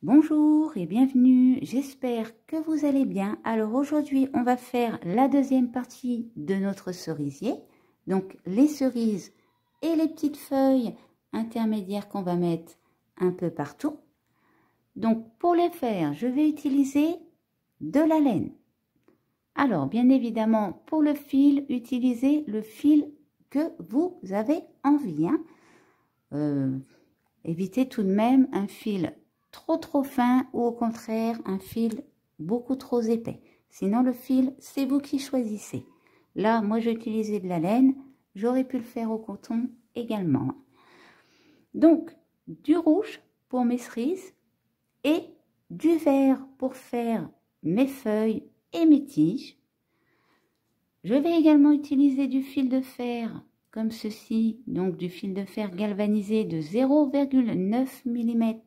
Bonjour et bienvenue, j'espère que vous allez bien. Alors aujourd'hui on va faire la deuxième partie de notre cerisier. Donc les cerises et les petites feuilles intermédiaires qu'on va mettre un peu partout. Donc pour les faire, je vais utiliser de la laine. Alors bien évidemment pour le fil, utilisez le fil que vous avez envie. Évitez tout de même un fil trop fin ou au contraire un fil beaucoup trop épais. Sinon le fil, c'est vous qui choisissez. Là, moi j'ai utilisé de la laine, j'aurais pu le faire au coton également. Donc, du rouge pour mes cerises et du vert pour faire mes feuilles et mes tiges. Je vais également utiliser du fil de fer comme ceci, donc du fil de fer galvanisé de 0,9 mm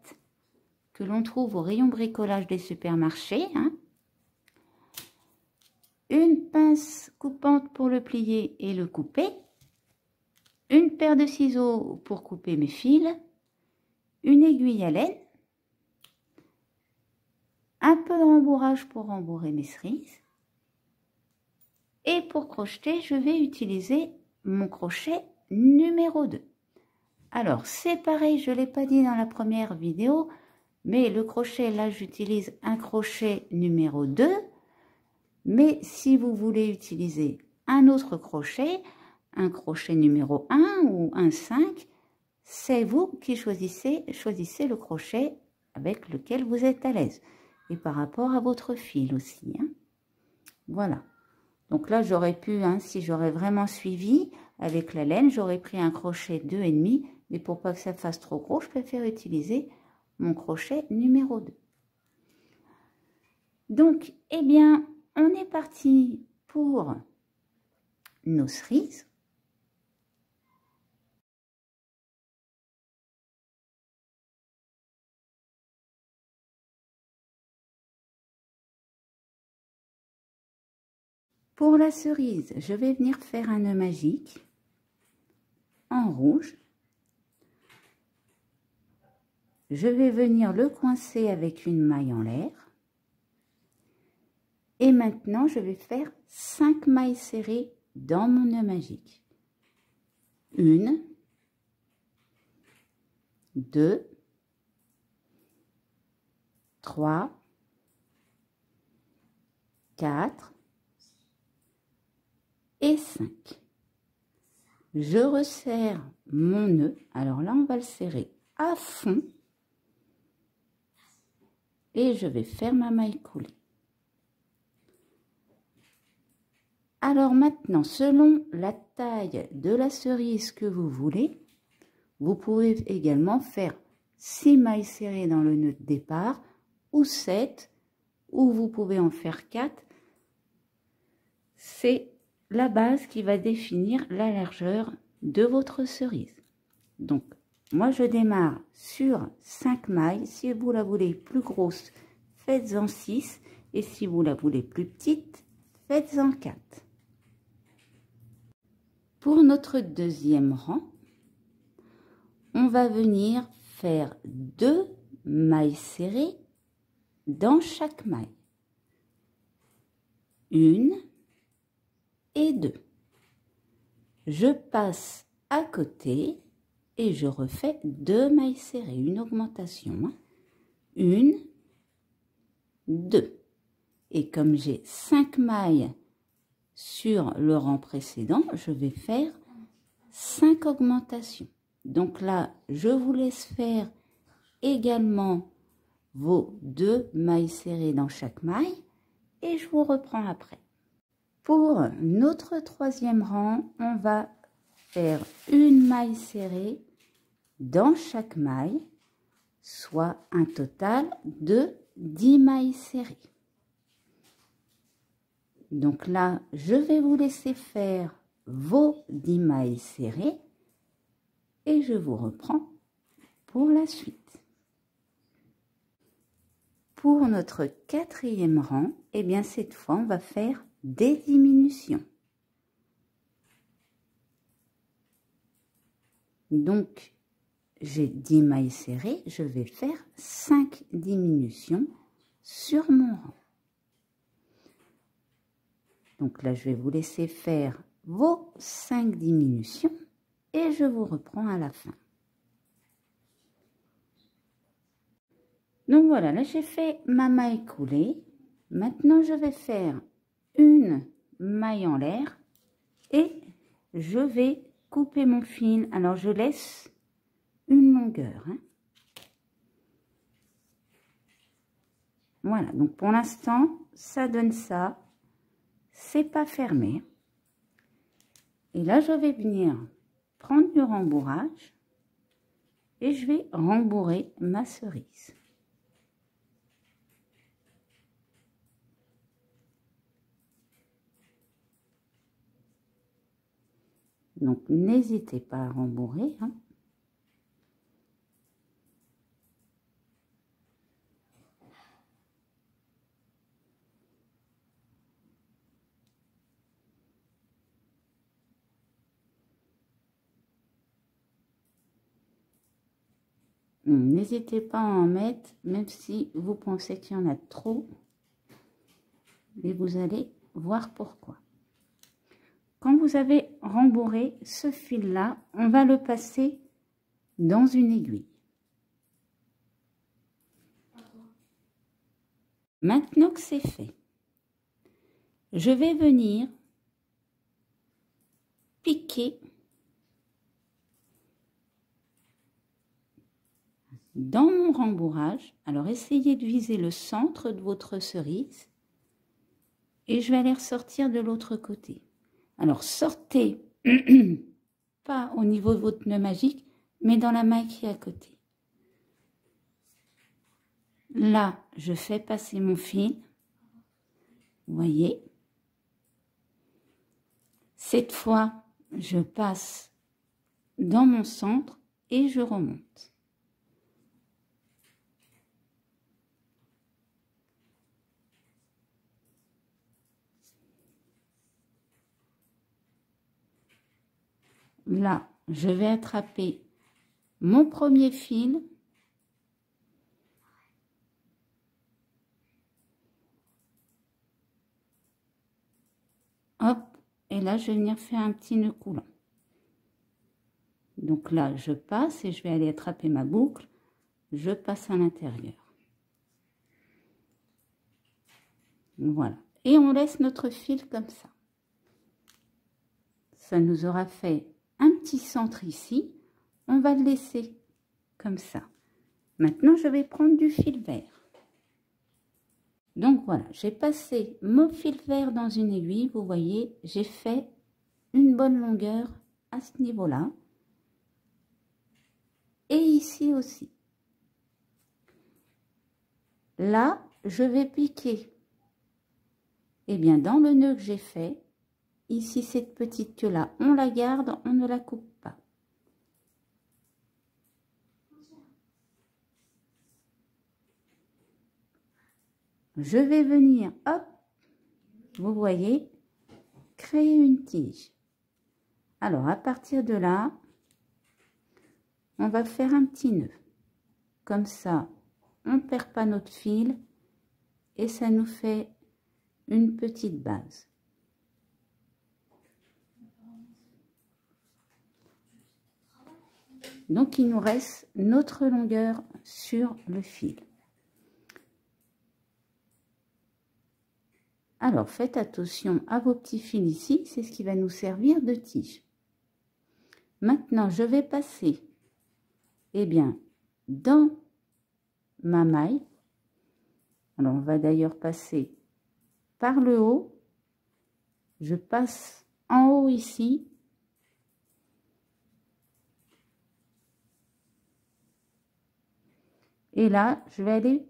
que l'on trouve au rayon bricolage des supermarchés. Une pince coupante pour le plier et le couper. Une paire de ciseaux pour couper mes fils. Une aiguille à laine. Un peu de rembourrage pour rembourrer mes cerises. Et pour crocheter, je vais utiliser mon crochet numéro 2. Alors, c'est pareil, je ne l'ai pas dit dans la première vidéo, mais le crochet, là, j'utilise un crochet numéro 2. Mais si vous voulez utiliser un autre crochet, un crochet numéro 1 ou un 5, c'est vous qui choisissez le crochet avec lequel vous êtes à l'aise. Et par rapport à votre fil aussi. Voilà. Donc là, j'aurais pu, si j'aurais vraiment suivi avec la laine, j'aurais pris un crochet 2,5. Mais pour pas que ça fasse trop gros, je préfère utiliser mon crochet numéro 2. Donc, eh bien, on est parti pour nos cerises. Pour la cerise, je vais venir faire un nœud magique en rouge. Je vais venir le coincer avec une maille en l'air. Et maintenant, je vais faire 5 mailles serrées dans mon nœud magique. 1, 2, 3, 4 et 5. Je resserre mon nœud. Alors là, on va le serrer à fond. Et je vais faire ma maille coulée. Alors maintenant, selon la taille de la cerise que vous voulez, vous pouvez également faire 6 mailles serrées dans le nœud de départ, ou 7, ou vous pouvez en faire 4. C'est la base qui va définir la largeur de votre cerise. Donc, moi je démarre sur 5 mailles. Si vous la voulez plus grosse, faites-en 6. Et si vous la voulez plus petite, faites-en 4. Pour notre deuxième rang, on va venir faire 2 mailles serrées dans chaque maille. 1 et 2. Je passe à côté et je refais 2 mailles serrées, une augmentation. 1, 2. Et comme j'ai 5 mailles sur le rang précédent, je vais faire 5 augmentations. Donc là, je vous laisse faire également vos 2 mailles serrées dans chaque maille et je vous reprends après. Pour notre troisième rang, on va faire une maille serrée dans chaque maille, soit un total de 10 mailles serrées. Donc là, je vais vous laisser faire vos 10 mailles serrées et je vous reprends pour la suite. Pour notre quatrième rang, eh bien cette fois, on va faire des diminutions. Donc, j'ai 10 mailles serrées, je vais faire 5 diminutions sur mon rang. Donc là, je vais vous laisser faire vos 5 diminutions et je vous reprends à la fin. Donc voilà, là j'ai fait ma maille coulée. Maintenant, je vais faire une maille en l'air et je vais couper mon fil. Alors, je laisse une longueur. Hein. Voilà, donc pour l'instant, ça donne ça. C'est pas fermé. Et là, je vais venir prendre du rembourrage et je vais rembourrer ma cerise. Donc, n'hésitez pas à rembourrer. Hein. N'hésitez pas à en mettre, même si vous pensez qu'il y en a trop. Et vous allez voir pourquoi. Quand vous avez rembourré ce fil-là, on va le passer dans une aiguille. Maintenant que c'est fait, je vais venir piquer dans mon rembourrage. Alors, essayez de viser le centre de votre cerise et je vais aller ressortir de l'autre côté. Alors, sortez pas au niveau de votre nœud magique, mais dans la maille qui est à côté. Là, je fais passer mon fil. Vous voyez? Cette fois, je passe dans mon centre et je remonte. Là, je vais attraper mon premier fil. Hop, et là, je vais venir faire un petit nœud coulant. Donc là, je passe et je vais aller attraper ma boucle. Je passe à l'intérieur. Voilà. Et on laisse notre fil comme ça. Ça nous aura fait un petit centre ici. On va le laisser comme ça. Maintenant, je vais prendre du fil vert. Donc voilà, j'ai passé mon fil vert dans une aiguille. Vous voyez, j'ai fait une bonne longueur à ce niveau-là. Et ici aussi. Là, je vais piquer. Eh bien, dans le nœud que j'ai fait, ici, cette petite queue-là, on la garde, on ne la coupe pas. Je vais venir, hop, vous voyez, créer une tige. Alors, à partir de là, on va faire un petit nœud. Comme ça, on ne perd pas notre fil et ça nous fait une petite base. Donc, il nous reste notre longueur sur le fil. Alors, faites attention à vos petits fils ici, c'est ce qui va nous servir de tige. Maintenant, je vais passer, eh bien, dans ma maille. Alors, on va d'ailleurs passer par le haut. Je passe en haut ici. Et là, je vais aller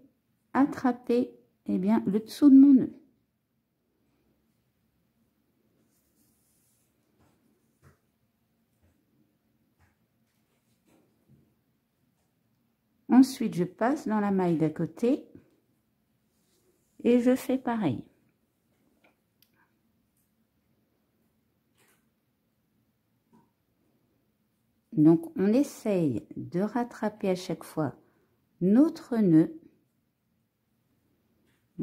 attraper, eh bien, le dessous de mon nœud. Ensuite, je passe dans la maille d'à côté et je fais pareil. Donc, on essaye de rattraper à chaque fois notre nœud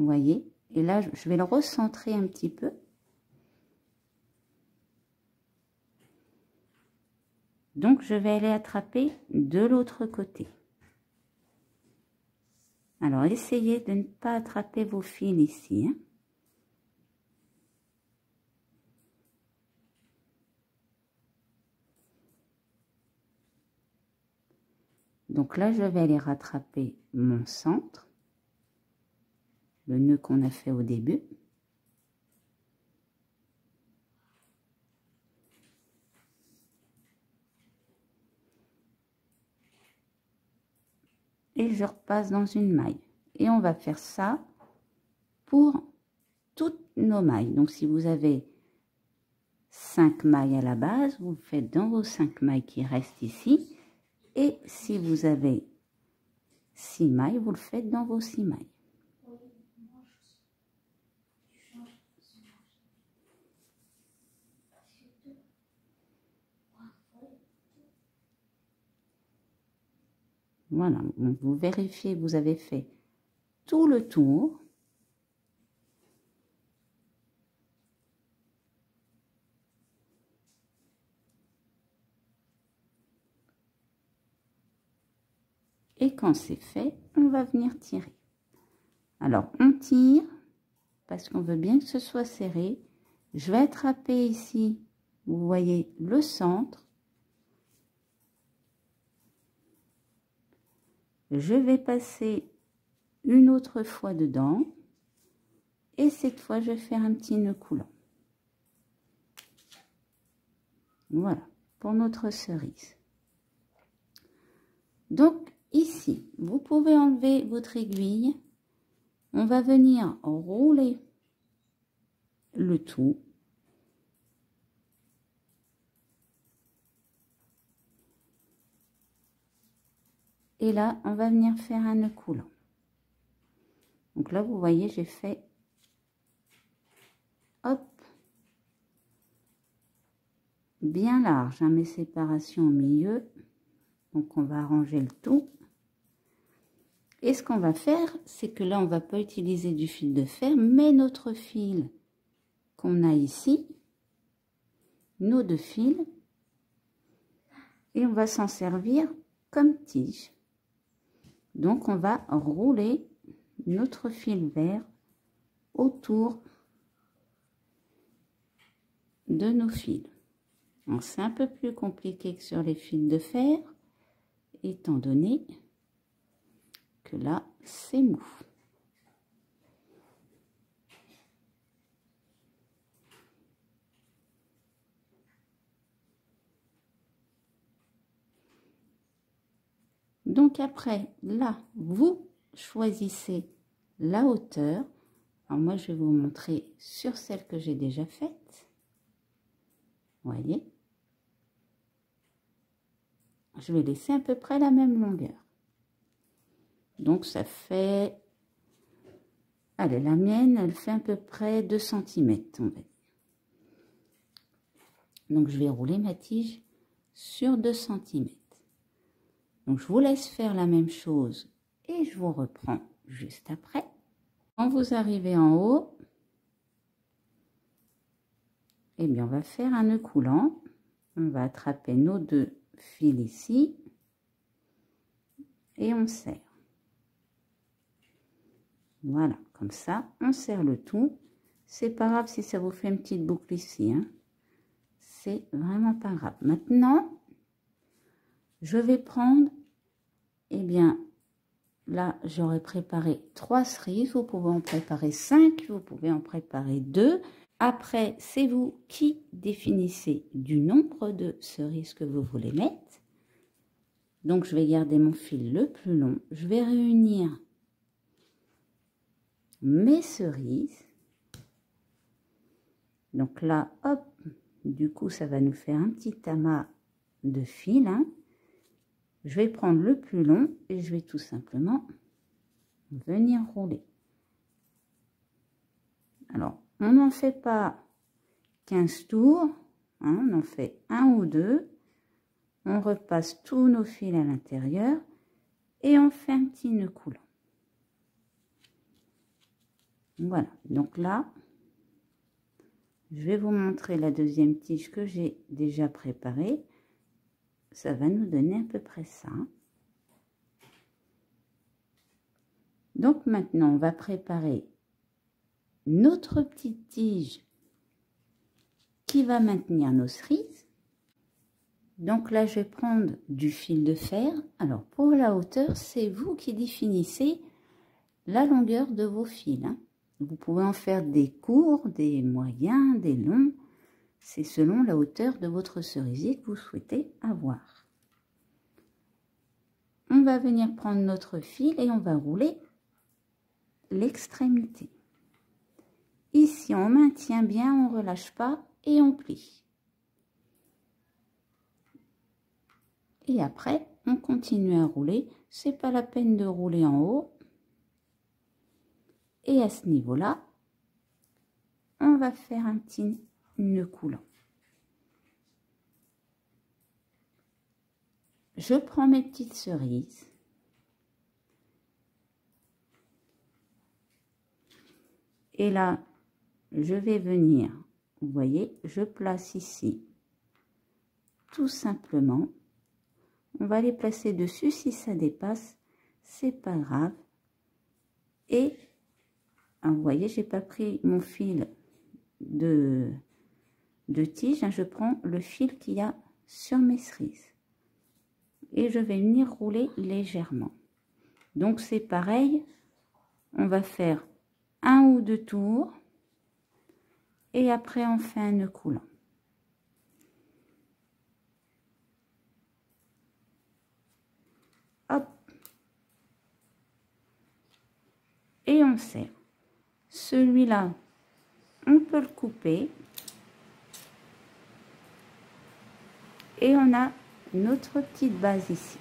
Vous voyez? Et là, je vais le recentrer un petit peu. Donc, je vais aller attraper de l'autre côté. Alors, essayez de ne pas attraper vos fils ici, hein. Donc là, je vais aller rattraper mon centre, le nœud qu'on a fait au début. Et je repasse dans une maille. Et on va faire ça pour toutes nos mailles. Donc si vous avez 5 mailles à la base, vous le faites dans vos 5 mailles qui restent ici. Et si vous avez 6 mailles, vous le faites dans vos 6 mailles. Voilà, vous vérifiez que vous avez fait tout le tour. Et quand c'est fait, on va venir tirer. Alors, on tire parce qu'on veut bien que ce soit serré. Je vais attraper ici, vous voyez, le centre. Je vais passer une autre fois dedans. Et cette fois, je vais faire un petit nœud coulant. Voilà, pour notre cerise. Donc, ici, vous pouvez enlever votre aiguille. On va venir rouler le tout. Et là, on va venir faire un nœud coulant. Donc là, vous voyez, j'ai fait, hop, bien large, hein, mes séparations au milieu. Donc, on va arranger le tout. Et ce qu'on va faire, c'est que là, on ne va pas utiliser du fil de fer, mais notre fil qu'on a ici, nos 2 fils, et on va s'en servir comme tige. Donc, on va rouler notre fil vert autour de nos fils. C'est un peu plus compliqué que sur les fils de fer, étant donné que là, c'est mou. Donc après, là, vous choisissez la hauteur. Alors moi, je vais vous montrer sur celle que j'ai déjà faite. Vous voyez? Je vais laisser à peu près la même longueur. Donc ça fait... Allez, la mienne, elle fait à peu près 2 cm, on va dire. Donc je vais rouler ma tige sur 2 cm. Donc, je vous laisse faire la même chose et je vous reprends juste après. Quand vous arrivez en haut, eh bien, on va faire un nœud coulant. On va attraper nos 2 fils ici et on serre. Voilà, comme ça, on serre le tout. C'est pas grave si ça vous fait une petite boucle ici, hein. C'est vraiment pas grave. Maintenant, je vais prendre, eh bien, là, j'aurais préparé 3 cerises. Vous pouvez en préparer 5, vous pouvez en préparer 2. Après, c'est vous qui définissez du nombre de cerises que vous voulez mettre. Donc, je vais garder mon fil le plus long. Je vais réunir mes cerises. Donc là, hop, du coup, ça va nous faire un petit amas de fil, hein. Je vais prendre le plus long et je vais tout simplement venir rouler. Alors, on n'en fait pas 15 tours, hein, on en fait 1 ou 2. On repasse tous nos fils à l'intérieur et on fait un petit nœud coulant. Voilà, donc là, je vais vous montrer la deuxième tige que j'ai déjà préparée. Ça va nous donner à peu près ça. Donc maintenant, on va préparer notre petite tige qui va maintenir nos cerises. Donc là, je vais prendre du fil de fer. Alors pour la hauteur, c'est vous qui définissez la longueur de vos fils, hein. Vous pouvez en faire des courts, des moyens, des longs. C'est selon la hauteur de votre cerisier que vous souhaitez avoir. On va venir prendre notre fil et on va rouler l'extrémité. Ici, on maintient bien, on ne relâche pas et on plie. Et après, on continue à rouler. C'est pas la peine de rouler en haut. Et à ce niveau-là, on va faire un petit nœud coulant. Je prends mes petites cerises. Et là, je vais venir, vous voyez, je place ici, tout simplement. On va les placer dessus, si ça dépasse, c'est pas grave. Et, vous voyez, j'ai pas pris mon fil de tige, hein, je prends le fil qu'il y a sur mes cerises. Et je vais venir rouler légèrement. Donc c'est pareil, on va faire un ou deux tours et après on fait un nœud coulant. Hop, et on serre. Celui-là, on peut le couper et on a notre petite base ici.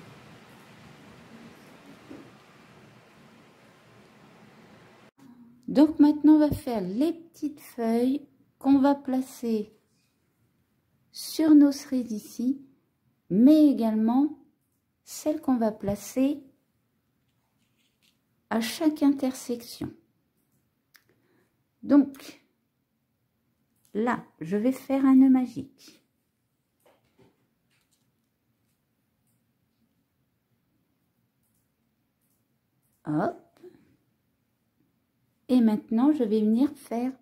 Donc maintenant, on va faire les petites feuilles qu'on va placer sur nos cerises ici, mais également celles qu'on va placer à chaque intersection. Donc, là, je vais faire un nœud magique. Hop. Et maintenant, je vais venir faire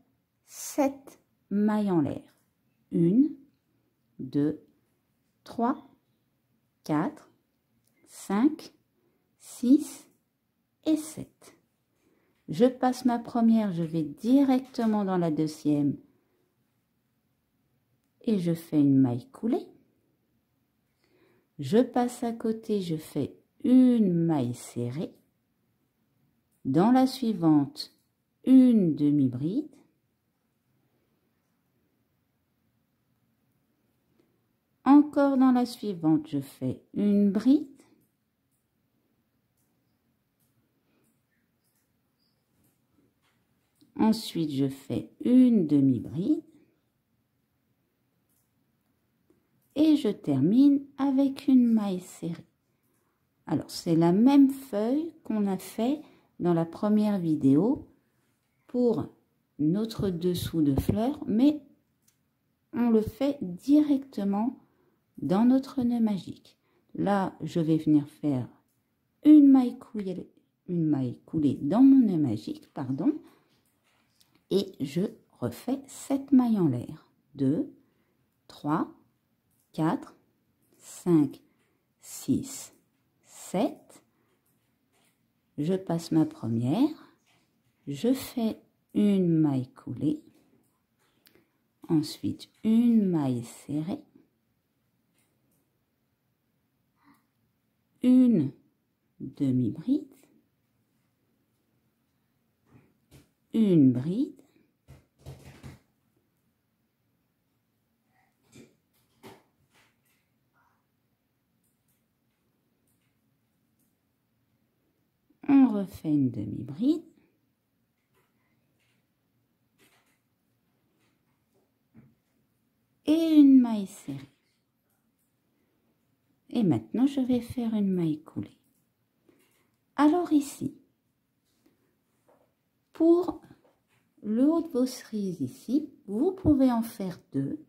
7 mailles en l'air. 1, 2, 3, 4, 5, 6 et 7. Je passe ma première, je vais directement dans la deuxième et je fais une maille coulée. Je passe à côté, je fais une maille serrée. Dans la suivante, une demi-bride. Encore dans la suivante, je fais une bride. Ensuite, je fais une demi-bride. Et je termine avec une maille serrée. Alors, c'est la même feuille qu'on a fait dans la première vidéo pour notre dessous de fleur, mais on le fait directement dans notre nœud magique. Là, je vais venir faire une maille coulée dans mon nœud magique, pardon, et je refais 7 mailles en l'air. 2, 3, 4, 5, 6, 7. Je passe ma première, je fais une maille coulée, ensuite une maille serrée, une demi-bride, une bride, on refait une demi-bride, et une maille serrée. Et maintenant, je vais faire une maille coulée. Alors ici, pour le haut de vos cerises ici, vous pouvez en faire 2,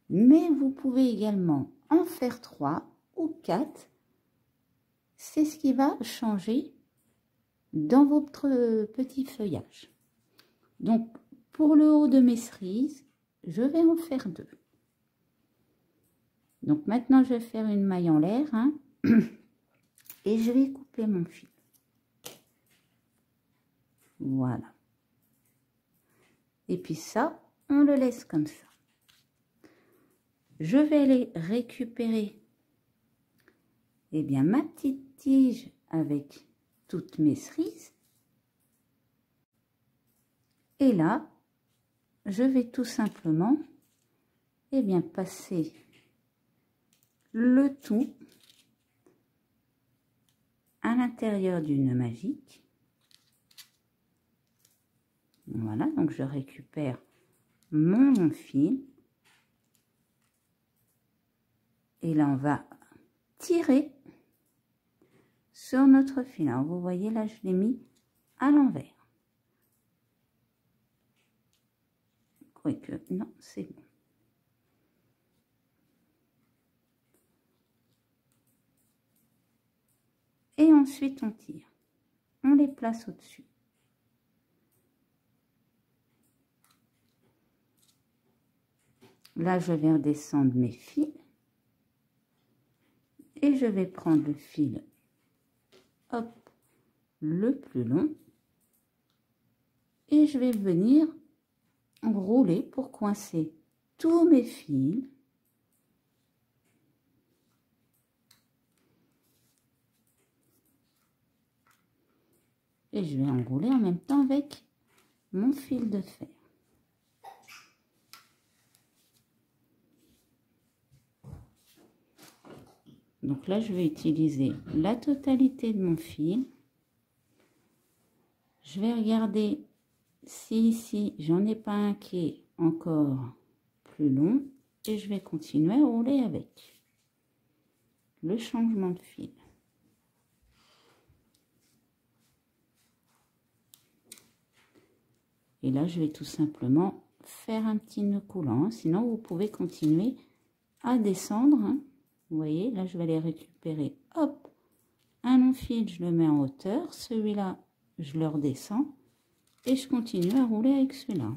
mais vous pouvez également en faire 3 ou 4. C'est ce qui va changer dans votre petit feuillage. Donc, pour le haut de mes cerises, je vais en faire 2. Donc, maintenant, je vais faire une maille en l'air, hein, et je vais couper mon fil. Voilà. Et puis ça, on le laisse comme ça. Je vais aller récupérer ma petite tige avec toutes mes cerises. Et là, je vais tout simplement passer le tout à l'intérieur du nœud magique. Voilà, donc je récupère mon fil. Et là, on va tirer sur notre fil. Alors, vous voyez, là, je l'ai mis à l'envers. Quoique, non, c'est bon. Et ensuite, on tire. On les place au-dessus. Là, je vais redescendre mes fils. Et je vais prendre le fil, hop, le plus long. Et je vais venir rouler pour coincer tous mes fils. Et je vais enrouler en même temps avec mon fil de fer. Donc là, je vais utiliser la totalité de mon fil. Je vais regarder si ici, j'en ai pas un qui est encore plus long. Et je vais continuer à rouler avec le changement de fil. Et là, je vais tout simplement faire un petit nœud coulant. Sinon, vous pouvez continuer à descendre, hein. Vous voyez, là, je vais les récupérer. Hop, un long fil, je le mets en hauteur. Celui-là, je le redescends. Et je continue à rouler avec celui-là.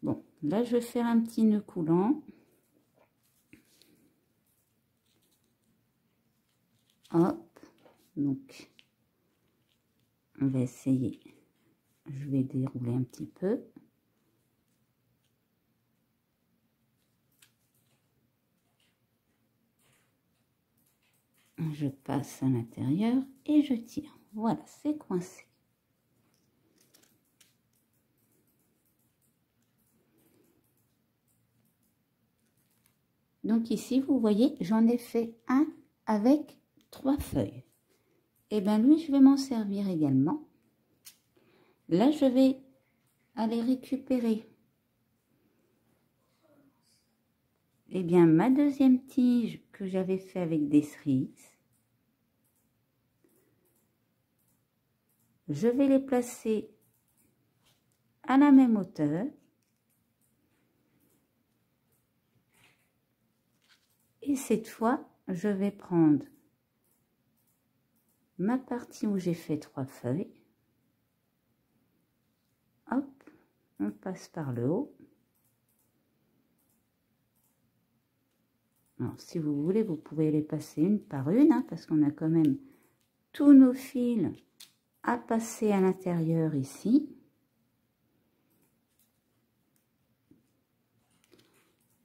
Bon, là, je vais faire un petit nœud coulant. Hop, donc, on va essayer. Je vais dérouler un petit peu. Je passe à l'intérieur et je tire. Voilà, c'est coincé. Donc ici, vous voyez, j'en ai fait un avec 3 feuilles. Et bien lui, je vais m'en servir également. Là, je vais aller récupérer ma deuxième tige que j'avais fait avec des cerises. Je vais les placer à la même hauteur. Et cette fois, je vais prendre ma partie où j'ai fait 3 feuilles. Hop, on passe par le haut. Alors, si vous voulez, vous pouvez les passer une par une, hein, parce qu'on a quand même tous nos fils à passer à l'intérieur ici.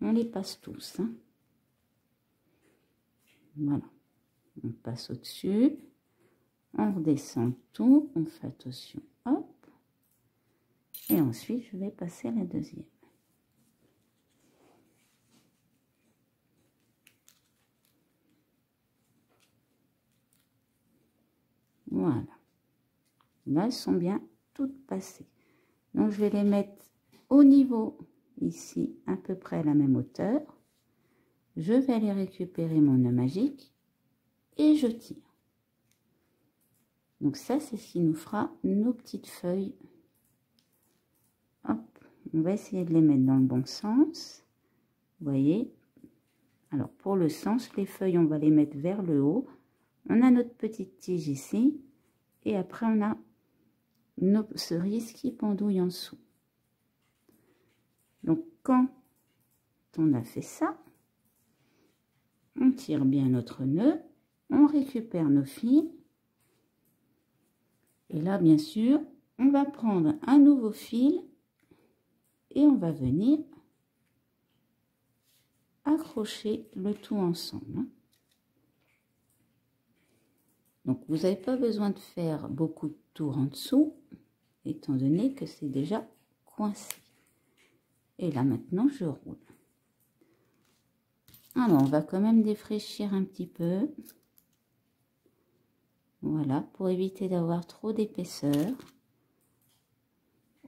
On les passe tous, hein. Voilà, on passe au-dessus, on redescend tout, on fait attention, hop, et ensuite je vais passer à la deuxième. Voilà, là elles sont bien toutes passées. Donc je vais les mettre au niveau ici, à peu près à la même hauteur. Je vais aller récupérer mon nœud magique et je tire. Donc ça, c'est ce qui nous fera nos petites feuilles. Hop, on va essayer de les mettre dans le bon sens. Vous voyez? Alors, pour le sens, les feuilles, on va les mettre vers le haut. On a notre petite tige ici. Et après, on a nos cerises qui pendouillent en dessous. Donc, quand on a fait ça, on tire bien notre nœud. On récupère nos fils. Et là, bien sûr, on va prendre un nouveau fil. Et on va venir accrocher le tout ensemble. Donc vous n'avez pas besoin de faire beaucoup de tours en dessous, étant donné que c'est déjà coincé. Et là maintenant je roule. Alors on va quand même défraîchir un petit peu. Voilà, pour éviter d'avoir trop d'épaisseur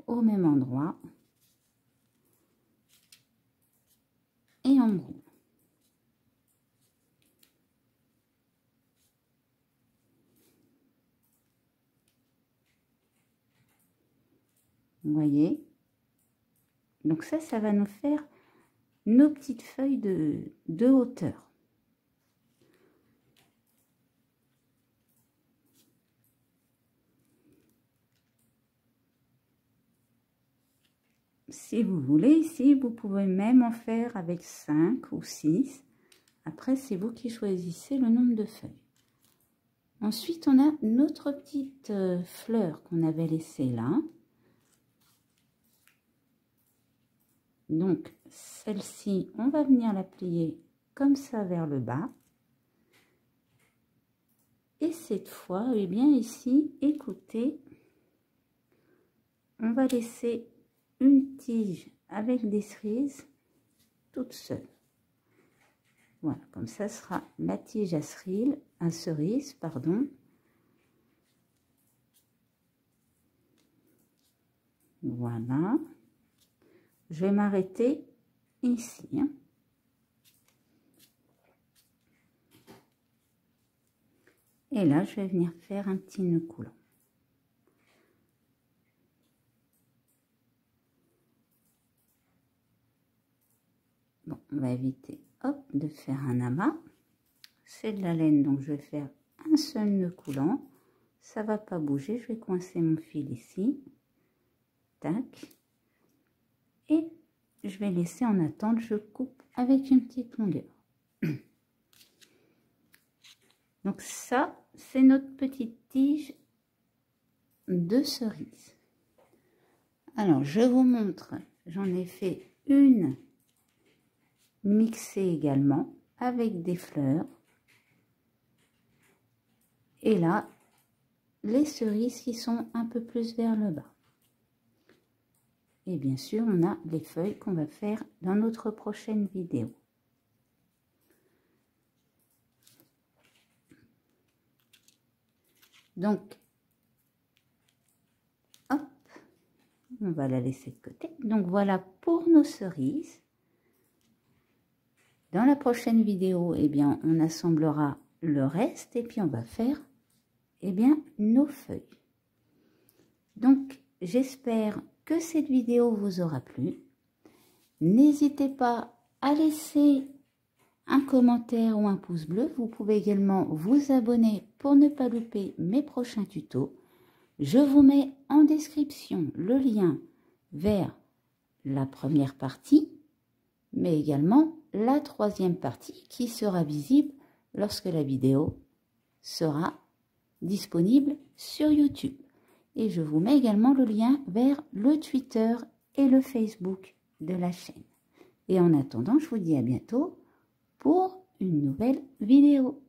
au même endroit. Et on roule. Vous voyez? Donc ça va nous faire nos petites feuilles de hauteur. Si vous voulez, ici, vous pouvez même en faire avec 5 ou 6. Après, c'est vous qui choisissez le nombre de feuilles. Ensuite, on a notre petite fleur qu'on avait laissée là. Donc, celle-ci, on va venir la plier comme ça vers le bas. Et cette fois, eh bien ici, écoutez, on va laisser une tige avec des cerises toute seule. Voilà, comme ça sera la tige à cerise, pardon. Voilà. Je vais m'arrêter ici. Hein. Et là, je vais venir faire un petit nœud coulant. Bon, on va éviter, hop, de faire un amas. C'est de la laine, donc je vais faire un seul nœud coulant. Ça va pas bouger, je vais coincer mon fil ici. Tac. Et je vais laisser en attente, je coupe avec une petite longueur. Donc ça, c'est notre petite tige de cerise. Alors, je vous montre, j'en ai fait une mixée également avec des fleurs. Et là, les cerises qui sont un peu plus vers le bas. Et bien sûr, on a les feuilles qu'on va faire dans notre prochaine vidéo. Donc, hop, on va la laisser de côté. Donc voilà pour nos cerises. Dans la prochaine vidéo, eh bien, on assemblera le reste et puis on va faire, eh bien, nos feuilles. Donc, j'espère que cette vidéo vous aura plu. N'hésitez pas à laisser un commentaire ou un pouce bleu. Vous pouvez également vous abonner pour ne pas louper mes prochains tutos. Je vous mets en description le lien vers la première partie, mais également la troisième partie qui sera visible lorsque la vidéo sera disponible sur YouTube. Et je vous mets également le lien vers le Twitter et le Facebook de la chaîne. Et en attendant, je vous dis à bientôt pour une nouvelle vidéo.